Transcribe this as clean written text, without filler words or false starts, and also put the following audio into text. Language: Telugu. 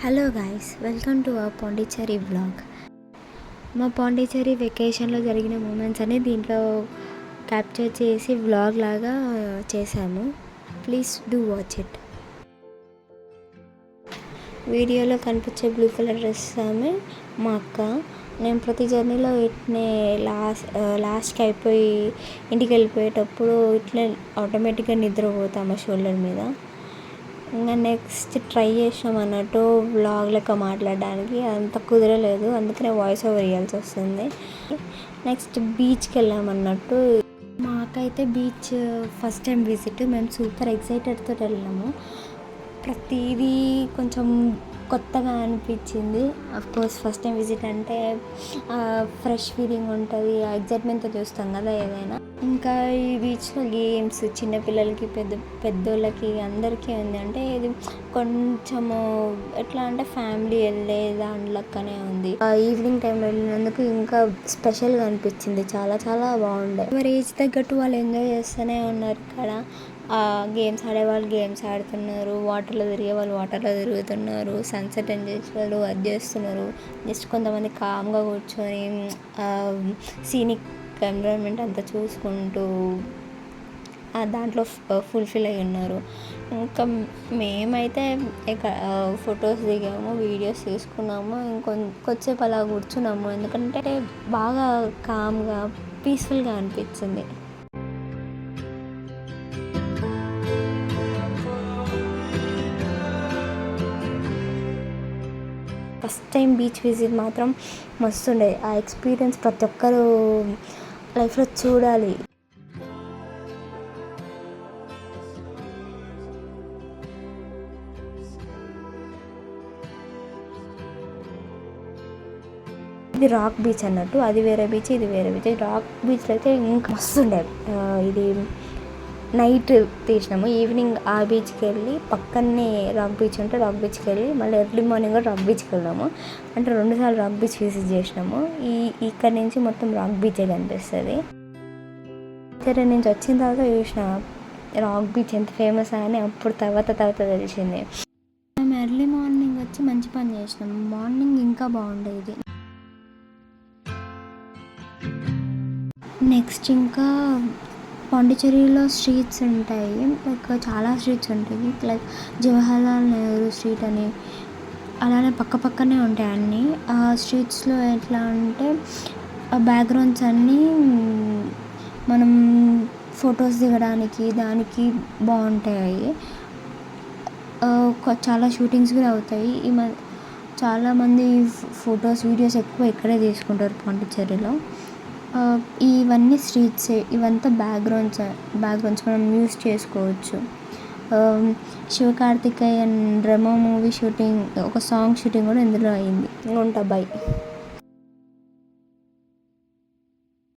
Hello guys, welcome to our Pondicherry vlog. మా పాండిచ్చేరి వెకేషన్లో జరిగిన మూమెంట్స్ అన్ని దీంట్లో క్యాప్చర్ చేసి వ్లాగ్ లాగా చేశాము. Please do watch it. వీడియోలో కనిపించే బ్లూ కలర్ డ్రెస్ ఆమె మా అక్క. నేను ప్రతి జర్నీలో ఇట్నే లాస్ట్కి అయిపోయి ఇంటికి వెళ్ళిపోయేటప్పుడు ఇట్లే ఆటోమేటిక్గా నిద్రపోతాము షోల్డర్ మీద. ఇంకా నెక్స్ట్ ట్రై చేసినాం అన్నట్టు వ్లాగ్ లెక్క మాట్లాడడానికి, అంత కుదరలేదు, అందుకనే వాయిస్ ఓవర్ ఇవ్వాల్సి వస్తుంది. నెక్స్ట్ బీచ్కి వెళ్ళామన్నట్టు. మాకైతే బీచ్ ఫస్ట్ టైం విజిట్. మేము సూపర్ ఎక్సైటెడ్తో వెళ్ళినాము. ప్రతిదీ కొంచెం కొత్తగా అనిపించింది. కోర్స్ ఫస్ట్ టైం విజిట్ అంటే ఫ్రెష్ ఫీలింగ్ ఉంటుంది, ఎగ్జైట్మెంట్తో చూస్తాం కదా ఏదైనా. ఇంకా ఈ బీచ్లో గేమ్స్ చిన్నపిల్లలకి పెద్దోళ్ళకి అందరికీ ఉంది. అంటే ఇది కొంచెము ఎట్లా అంటే ఫ్యామిలీ వెళ్ళే దాంట్లోనే ఉంది. ఈవినింగ్ టైంలో వెళ్ళినందుకు ఇంకా స్పెషల్గా అనిపించింది. చాలా చాలా బాగుండే. ఎవరి ఏజ్ తగ్గట్టు వాళ్ళు ఎంజాయ్ చేస్తూనే ఉన్నారు ఇక్కడ. గేమ్స్ ఆడేవాళ్ళు గేమ్స్ ఆడుతున్నారు, వాటర్లో తిరిగే వాళ్ళు వాటర్లో తిరుగుతున్నారు, సన్సెట్ ఎంజాయ్ చేసే వాళ్ళు అది చేస్తున్నారు. జస్ట్ కొంతమంది కామ్గా కూర్చొని సీనిక్ ఎన్విరాన్మెంట్ అంతా చూసుకుంటూ దాంట్లో ఫుల్ఫిల్ అయ్యి ఉన్నారు. ఇంకా మేమైతే ఫొటోస్ దిగాము, వీడియోస్ తీసుకున్నాము, ఇంకొంచెంసేపు అలా కూర్చున్నాము. ఎందుకంటే బాగా కామ్గా పీస్ఫుల్గా అనిపించింది. ఫస్ట్ టైం బీచ్ విజిట్ మాత్రం మస్తు ఉండే. ఆ ఎక్స్పీరియన్స్ ప్రతి ఒక్కరు లైఫ్లో చూడాలి. ఇది రాక్ బీచ్ అన్నట్టు, అది వేరే బీచ్ ఇది వేరే బీచ్. రాక్ బీచ్లో అయితే ఇంకా మస్తు ఉండే. ఇది నైట్ తీసినాము. ఈవినింగ్ ఆ బీచ్కి వెళ్ళి పక్కనే రాక్ బీచ్ ఉంటే రాక్ బీచ్కి వెళ్ళి మళ్ళీ ఎర్లీ మార్నింగ్ కూడా రాక్ బీచ్కి వెళ్ళాము. అంటే 2 సార్లు రాక్ బీచ్ విజిట్ చేసినాము. ఇక్కడ నుంచి మొత్తం రాక్ బీచే కనిపిస్తుంది. ఇక్కడ నుంచి వచ్చిన తర్వాత చూసిన రాక్ బీచ్ ఎంత ఫేమస్ అని అప్పుడు తర్వాత తెలిసింది. మేము ఎర్లీ మార్నింగ్ వచ్చి మంచి పని చేసినాం. మార్నింగ్ ఇంకా బాగుండేది. నెక్స్ట్ ఇంకా పాండిచ్చేరిలో స్ట్రీట్స్ ఉంటాయి. లైక్ చాలా స్ట్రీట్స్ ఉంటాయి. లైక్ జవహర్లాల్ నెహ్రూ స్ట్రీట్ అని, అలానే పక్కనే ఉంటాయి అన్నీ. ఆ స్ట్రీట్స్లో ఎట్లా అంటే బ్యాక్గ్రౌండ్స్ అన్నీ మనం ఫొటోస్ దిగడానికి దానికి బాగుంటాయి. చాలా షూటింగ్స్ కూడా అవుతాయి. చాలామంది ఫొటోస్ వీడియోస్ ఎక్కువ ఇక్కడే తీసుకుంటారు పాండిచ్చేరిలో. ఇవన్నీ స్ట్రీట్సే, ఇవంతా బ్యాక్గ్రౌండ్స్ మనం యూస్ చేసుకోవచ్చు. శివకార్తికేయన్ రెమో మూవీ షూటింగ్, ఒక సాంగ్ షూటింగ్ కూడా ఇందులో అయింది. ఉంటా బై.